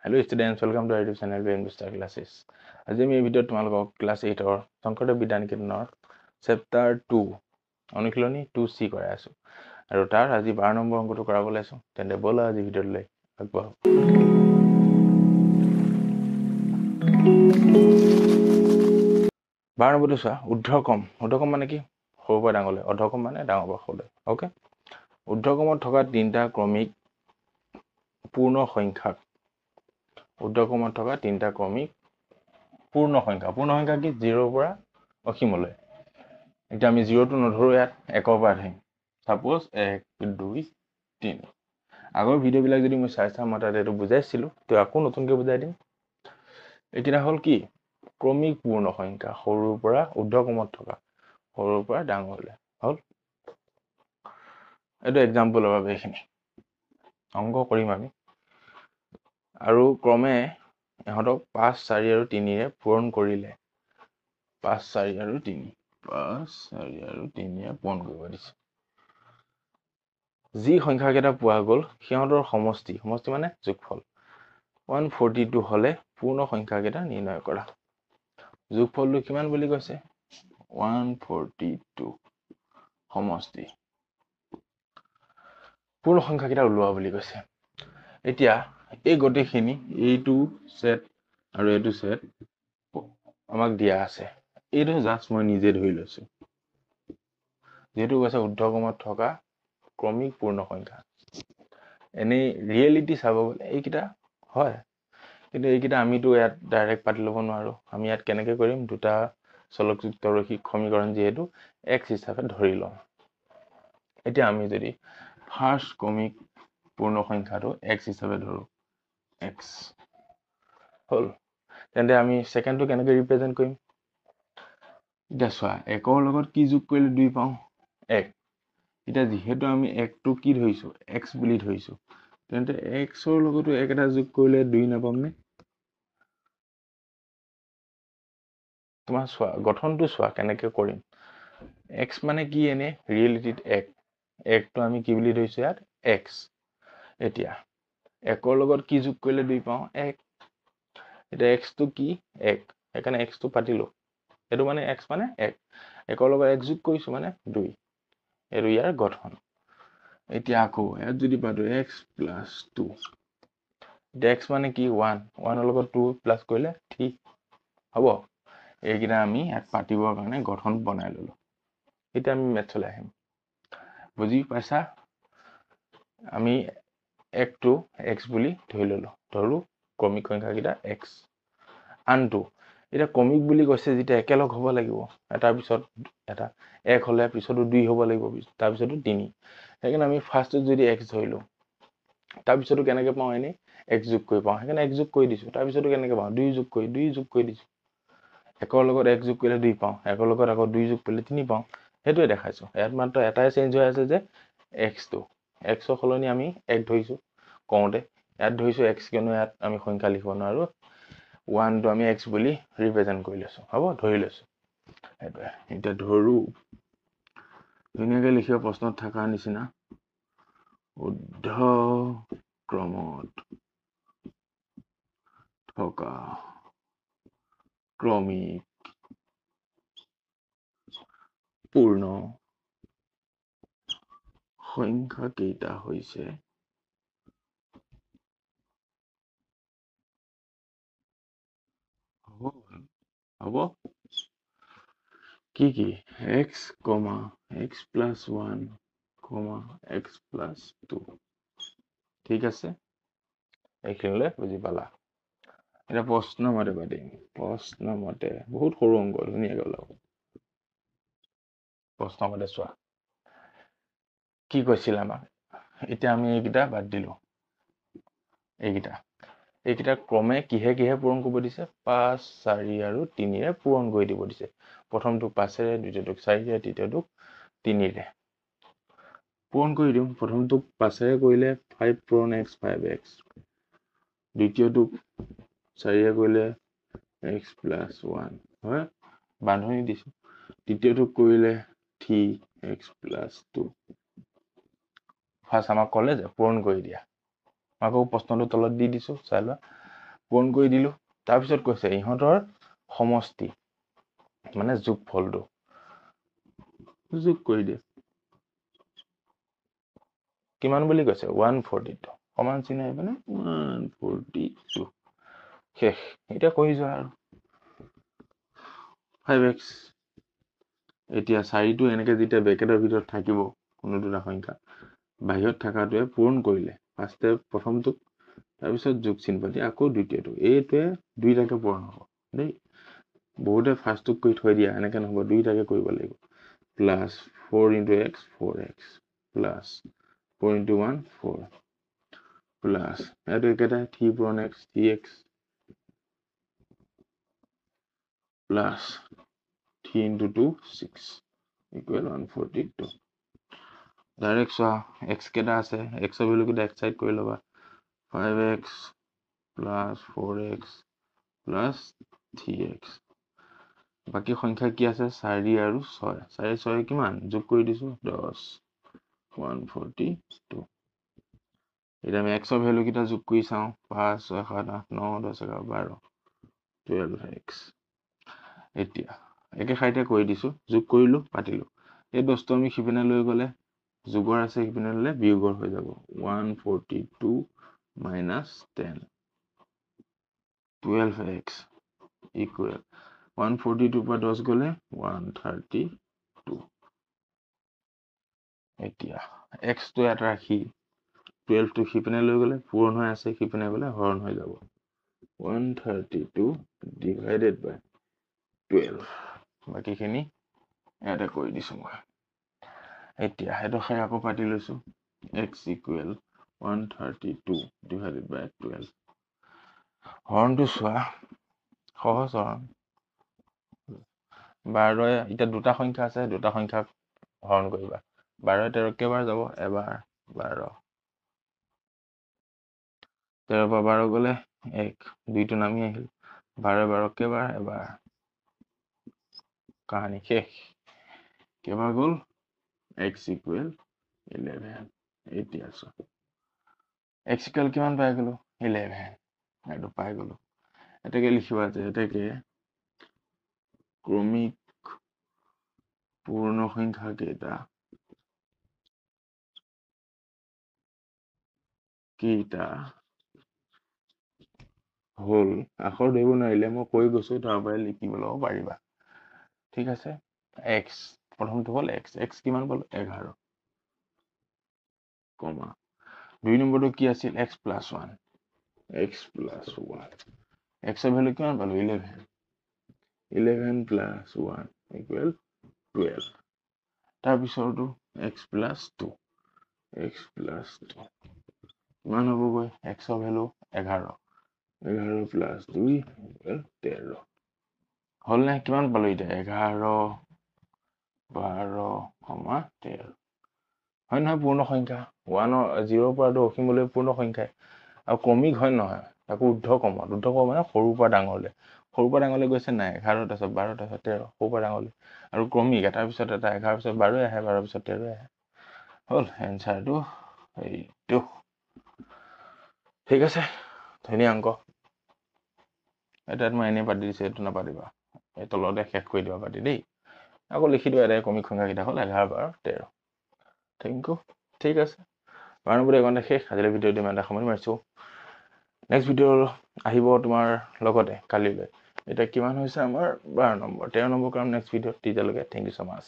Hello students, welcome to our YouTube channel BM Booster Classes. আজি আমি এই ভিডিঅ'ত তোমালোকক ক্লাছ 8 ৰ শংকৰদেৱ বিদ্যানিকেতনৰ চেপ্টাৰ 2 অনুশীলনী 2C কৰাই আছো আৰু তাৰ আজি 12 নম্বৰ অংকটো কৰাবলৈ আছো। তেন্তে বলা আজি ভিডিঅ'লৈ আগবাঢ়ো। 12 নম্বৰটো চোৱা, ঊৰ্ধ্বক্ৰম মানে কি? সৰুৰ পৰা ডাঙৰলৈ। অৰ্ধক্ৰম মানে ডাঙৰ পৰা সৰুলৈ। ওকে, ঊৰ্ধ্বক্ৰমত থকা তিনিটা ক্ৰমিক পূৰ্ণ সংখ্যাক ঊৰ্ধ্বক্ৰমত থকা তিনিটা ক্ৰমিক পূৰ্ণ সংখ্যা কি? 0 ৰ পৰা অসীমলৈ। এতিয়া আমি 0 টো নধৰো, ইয়াত 1 ৰ পৰা ধৰিম। সাপোজ 1 2 3। আগৰ ভিডিঅ'বিলাক যদি মই চাই মই তাত এইটো বুজাইছিলো, তো আকৌ নতুনকৈ বুজাই দিম। এইকেইটা হ'ল কি? ক্ৰমিক পূৰ্ণ সংখ্যা, সৰুৰ পৰা ঊৰ্ধ্বক্ৰমত থকা, সৰুৰ পৰা ডাঙৰলৈ। হ'ল এইটো এক্সাম্পলৰ বাবে এইখিনি অংক কৰিম আমি। আৰু ক্ৰমে ইহঁতক 5 4 আৰু 3 ৰে পূৰণ কৰিলে 5 4 আৰু 3 ৰে পূৰণ কৰিব দিছে। যি সংখ্যাকেইটা পোৱা গ'ল সিহঁতৰ সমষ্টি মানে যোগফল 142 হলে পূৰ্ণ সংখ্যাকেইটা নিৰ্ণয় কৰা। যোগফলটো কিমান বুলি কৈছে? 142 সমষ্টি। পূৰ্ণ সংখ্যাকেইটা ওলোৱা বুলি কৈছে। এতিয়া এই গোটেইখিনি এইটো সেট আৰু এইটো সেট আমাক দিয়া আছে। এইটো জাস্ট মই নিজে ধৰি লৈছো, যেহেতু কৈছে ঊৰ্ধ্বক্ৰমত থকা ক্ৰমিক পূৰ্ণ সংখ্যা। এনেই ৰিয়েলিটি চাব গ'লে এইকেইটা হয়, কিন্তু এইকেইটা আমিতো ইয়াত ডাইৰেক্ট পাতি ল'ব নোৱাৰো। আমি ইয়াত কেনেকৈ কৰিম? দুটা চলকযুক্ত ৰৈখিক সমীকৰণ যিহেতু x হিচাপে ধৰি লওঁ। এতিয়া আমি যদি ফাৰ্ষ্ট ক্ৰমিক পূৰ্ণ সংখ্যাটো x হিচাপে ধৰো, x হ'ল, তেন্তে আমি ছেকেণ্ডটো কেনেকৈ ৰিপ্ৰেজেন্ট কৰিম? এতিয়া চোৱা, 1 ৰ লগত কি যোগ কৰিলে 2 পাওঁ? 1। এতিয়া যিহেতু আমি 1 টো কি ধৰিছো? x বুলি ধৰিছো, তেন্তে x ৰ লগতো 1 এটা যোগ কৰিলে 2 নাপাম নে? তোমাৰ চোৱা, গঠনটো চোৱা কেনেকৈ কৰিম। x মানে কি? এনে ৰিয়েলিটিত 1 টো আমি কি বুলি ধৰিছো ইয়াত? x। এতিয়া 1 ৰ লগত কি যোগ কৰিলে 2 পাওঁ? 1। এতিয়া x টো কি? 1, সেইকাৰণে x টো পাতিলো। এইটো মানে x মানে 1, 1 ৰ লগত 1 যোগ কৰিছো মানে 2। এইটো ইয়াৰ গঠন। এতিয়া আকৌ ইয়াত যদি পাতো x plus 2, এতিয়া x মানে কি? 1, 1 ৰ লগত 2 প্লাছ কৰিলে 3 হ'ব। এইকেইটা আমি ইয়াত পাতিবৰ কাৰণে গঠন বনাই ললো। এতিয়া আমি মেথছলৈ আহিম। বুজি পাইছা? আমি 1 টো x বুলি ধৰি ললো, ধৰো ক্ৰমিক সংখ্যাকেইটা x। আনটো এতিয়া ক্ৰমিক বুলি কৈছে যেতিয়া একেলগ হ'ব লাগিব, এটাৰ পিছত এটা। 1 হলে পিছতো 2 হ'ব লাগিব, তাৰপিছতো 3। সেইকাৰণে আমি ফাৰ্ষ্টত যদি x ধৰিলো, তাৰপিছতো কেনেকৈ পাওঁ? এনেই x যোগ কৰি পাওঁ, সেইকাৰণে x যোগ কৰি দিছো। তাৰপিছতো কেনেকৈ পাওঁ? 2 যোগ কৰি দিছো। 1 ৰ লগত 1 যোগ কৰিলে 2 পাওঁ, 1 ৰ লগত আকৌ 2 যোগ কৰিলে 3 পাওঁ। সেইটোৱে দেখাইছো। ইয়াত মাত্ৰ এটাই চেঞ্জ হৈ আছে যে x টো। x ৰ সলনি আমি 1 ধৰিছো কওঁতে, ইয়াত ধৰিছো x কিয়নো ইয়াত আমি সংখ্যা লিখিব নোৱাৰো। 1 টো আমি x বুলি ৰিপ্ৰেজেন্ট কৰি লৈছো। হ'ব, ধৰি লৈছো। সেইটোৱে। এতিয়া ধৰো ধুনীয়াকৈ লিখিব প্ৰশ্নত থকা নিচিনা, ঊৰ্ধ্বক্ৰমত থকা ক্ৰমিক পূৰ্ণ সংখ্যা কেইটা হৈছে হ'ব কি কি? x, x plus 1, x plus 2। ঠিক আছে, এইখিনিলৈ বুজি পালা? এতিয়া প্ৰশ্ন মতে পাতিম। প্ৰশ্ন মতে বহুত সৰু অংক, ধুনীয়াকৈ ওলাব। প্ৰশ্ন মতে চোৱা কি কৈছিল আমাক। এতিয়া আমি এইকেইটা বাদ দিলো। এইকেইটা ক্ৰমে কিহে পূৰণ কৰিব দিছে? 5 4 আৰু 3 ৰে পূৰণ কৰি দিব দিছে। প্ৰথমটোক 5 ৰে, দ্বিতীয়টোক 4 ৰে, তৃতীয়টোক 3 ৰে পূৰণ কৰি দিওঁ। প্ৰথমটোক 5 ৰে কৰিলে 5 পূৰণ x 5x, দ্বিতীয়টোক 4 ৰে কৰিলে x plus 1, হয়, বান্ধনি দিছো। তৃতীয়টোক কৰিলে 3x plus 2। ফাৰ্ষ্ট আমাক ক'লে যে পূৰণ কৰি দিয়া। আকৌ প্ৰশ্নটো তলত দি দিছো, চাই লোৱা। পূৰণ কৰি দিলোঁ। তাৰপিছত কৈছে ইহঁতৰ সমষ্টি মানে যোগফলটো যোগ কৰি দিয়ে। কিমান বুলি কৈছে 142 সমান চিন আহিব নে 142 শেষ। এতিয়া কৰি যোৱা আৰু 5x এতিয়া 4টো এনেকে যেতিয়া ব্ৰেকেটৰ ভিতৰত থাকিব কোনো দুটা সংখ্যা বাহিৰত থকাটোৱে পূৰণ কৰিলে ফাৰ্ষ্টে প্ৰথমটোক তাৰপিছত যোগ চিন পাতি আকৌ দ্বিতীয়টো এইটোৱে দুইটাকে পূৰণ হ'ব দেই। বহুতে ফাৰ্ষ্টটোক কৰি থৈ দিয়া এনেকে নহ'ব দুইটাকে কৰিব লাগিব plus 4 × x 4x plus 4 × 1 4 plus এইটো একেটাই 3 পূৰণ x 3x plus 3 × 2 6 equal 142 direct চোৱা x কেইটা আছে x ৰ ভেলু কেইটা এক সাইড কৰি ল'বা 5x plus 4x plus 3x বাকি সংখ্যা কি আছে 4 আৰু 6 4 6 কিমান যোগ কৰি দিছো 10 142 এটা আমি x ৰ ভ্যালু কিটা যোগ কৰি চাও 5 6 7 8 9 10 11 12 12x এতিয়া একে খাইতে কৰি দিছো যোগ কৰিলো পাতিলো এই 10টো আমি খিপিনে লৈ গলে যোগৰ আছে খিপিনে ললে বিয়োগৰ হৈ যাব 142 10 12x ইকুৱেল 142 পৰা 10 গলে 132 এতিয়া x টো ইয়াত ৰাখি 12 টো খিপিনে লৈ গলে পূৰণ হৈ আছে খিপিনে গলে হৰণ হৈ যাব 132 divided by 12 বাকিখিনি ইয়াতে কৰি দিছো মই এতিয়া হেটো খাই আকৌ পাতি লৈছো x ইকুৱেল 132 divided by 12 হৰণটো চোৱা সহজ হৰণ 12 এতিয়া দুটা সংখ্যা আছে দুটা সংখ্যাক হৰণ কৰিবা 12 13 কেবাৰ যাব এবাৰ 12 13 পৰা 12 গলে 1 দুইটো নামি আহিল 12 12 কেবাৰ এবাৰ কাহানী শেষ কেবাৰ গল x ইকুৱেল 11 এতিয়া চোৱা x ইকুৱেল কিমান পাই গলো 11 এটো পাই গলো এটাকে লিখিবা যে এটাকে ক্ৰমিক পূৰ্ণ সংখ্যা কেইটা হল আখৰ ধৰিব নোৱাৰিলে মই কৈ গৈছো তাৰ পৰাই লিখিব লব পাৰিবা ঠিক আছে x প্ৰথমটো হল x x কিমান পালো 11 কমা দুই নম্বৰটো কি আছিল x + 1 x + 1 x ৰ ভ্যালু কিমান পালো 11 11 + 1 ইকুৱেল 12 তাৰ পিছৰটো x + 2 x + 2 কিমান হ'ব গৈ x ৰ ভ্যালু 11 11 + 2 ইকুৱেল 13 হল না কিমান পালো এটা 11 12, 13 হয় নহয় পূৰ্ণ সংখ্যা 1 0 পৰা অসীমলৈ পূৰ্ণ সংখ্যা আৰু ক্ৰমিক হয় নহয় তাকো ঊৰ্ধ্বক্ৰম মানে সৰুৰ পৰা ডাঙৰলৈ গৈছে নাই 11 তাৰপিছত 12 তাৰপিছত 13 সৰুৰ পৰা ডাঙৰলৈ আৰু ক্ৰমিক এটাৰ পিছত এটা 11 পিছত 12 আহে 12 পিছত 13 আহে হল এনসাৰটো এইটো ঠিক আছে ধুনীয়া অংক এটা মই এনে পাতি দিছে এটো নাপাতিবা এই তলতে শেষ কৰি দিবা পাতি দেই আকৌ লিখি দিবা এটা ক্ৰমিক সংখ্যা কেইটা হল 11 12 13 থেংক ইউ ঠিক আছে 12 নম্বৰ এখনতে শেষ আজিলৈ ভিডিঅ'টো ইমানতে সামৰি মাৰিছো নেক্সট ভিডিঅ আহিব তোমাৰ লগতে কালিলৈ এটা কিমান হৈছে আমাৰ 12 নম্বৰ 13 নম্বৰ কাম নেক্সট ভিডিঅ'ত তেতিয়ালৈকে থেংক ইউ সো মাচ